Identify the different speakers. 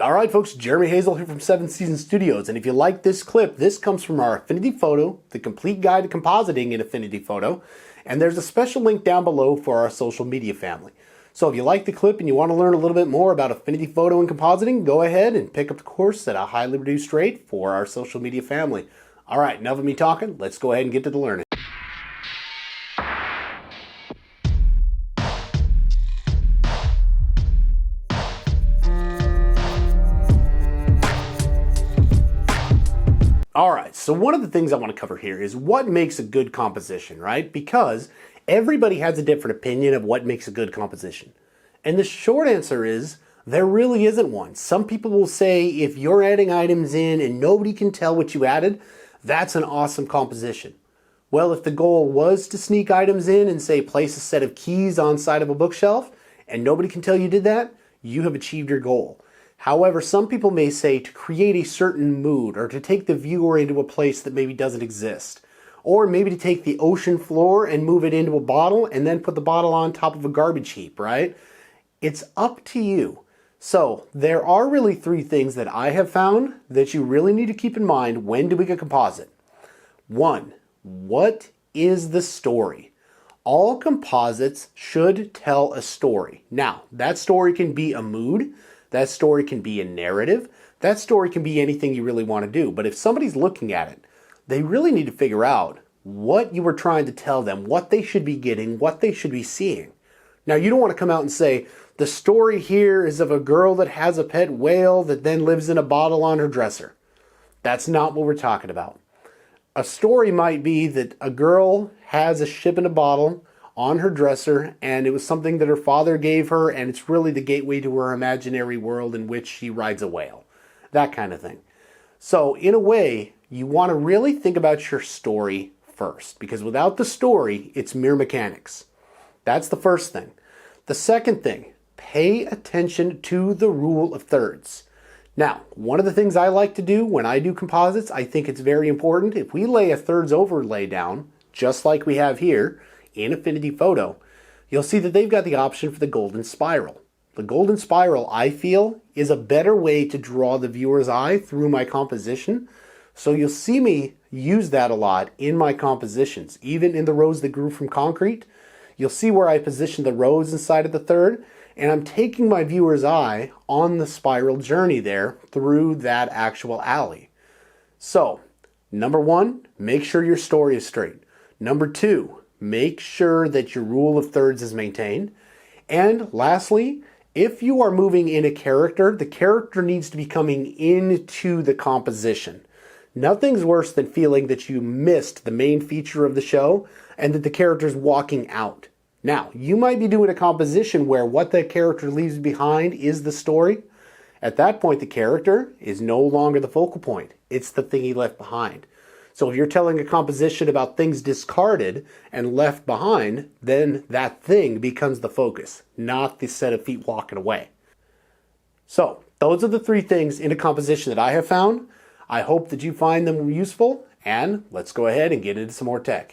Speaker 1: Alright folks, Jeremy Hazel here from 7 Season Studios, and if you like this clip, this comes from our Affinity Photo, the complete guide to compositing in Affinity Photo, and there's a special link down below for our social media family. So if you like the clip and you want to learn a little bit more about Affinity Photo and compositing, go ahead and pick up the course at a highly reduced rate for our social media family. Alright, enough of me talking, let's go ahead and get to the learning. Alright, so one of the things I want to cover here is what makes a good composition, right? Because everybody has a different opinion of what makes a good composition. And the short answer is, there really isn't one. Some people will say if you're adding items in and nobody can tell what you added, that's an awesome composition. Well, if the goal was to sneak items in and say place a set of keys on side of a bookshelf and nobody can tell you did that, you have achieved your goal. However, some people may say to create a certain mood or to take the viewer into a place that maybe doesn't exist. Or maybe to take the ocean floor and move it into a bottle and then put the bottle on top of a garbage heap, right? It's up to you. So there are really three things that I have found that you really need to keep in mind when doing a composite. One, what is the story? All composites should tell a story. Now, that story can be a mood. That story can be a narrative. That story can be anything you really want to do. But if somebody's looking at it, they really need to figure out what you were trying to tell them, what they should be getting, what they should be seeing. Now, you don't want to come out and say, the story here is of a girl that has a pet whale that then lives in a bottle on her dresser. That's not what we're talking about. A story might be that a girl has a ship in a bottle on her dresser, and it was something that her father gave her, and it's really the gateway to her imaginary world in which she rides a whale. That kind of thing. So, in a way, you want to really think about your story first, because without the story, it's mere mechanics. That's the first thing. The second thing, pay attention to the rule of thirds. Now, one of the things I like to do when I do composites, I think it's very important. If we lay a thirds overlay down, just like we have here, in Affinity Photo, you'll see that they've got the option for the golden spiral. The golden spiral, I feel, is a better way to draw the viewer's eye through my composition. So you'll see me use that a lot in my compositions. Even in the rows that grew from concrete, you'll see where I position the rows inside of the third, and I'm taking my viewer's eye on the spiral journey there through that actual alley. So, number one, make sure your story is straight. Number two, make sure that your rule of thirds is maintained. And lastly, if you are moving in a character, the character needs to be coming into the composition. Nothing's worse than feeling that you missed the main feature of the show and that the character's walking out. Now, you might be doing a composition where what that character leaves behind is the story. At that point, the character is no longer the focal point. It's the thing he left behind. So if you're telling a composition about things discarded and left behind, then that thing becomes the focus, not the set of feet walking away. So those are the three things in a composition that I have found. I hope that you find them useful, and let's go ahead and get into some more tech.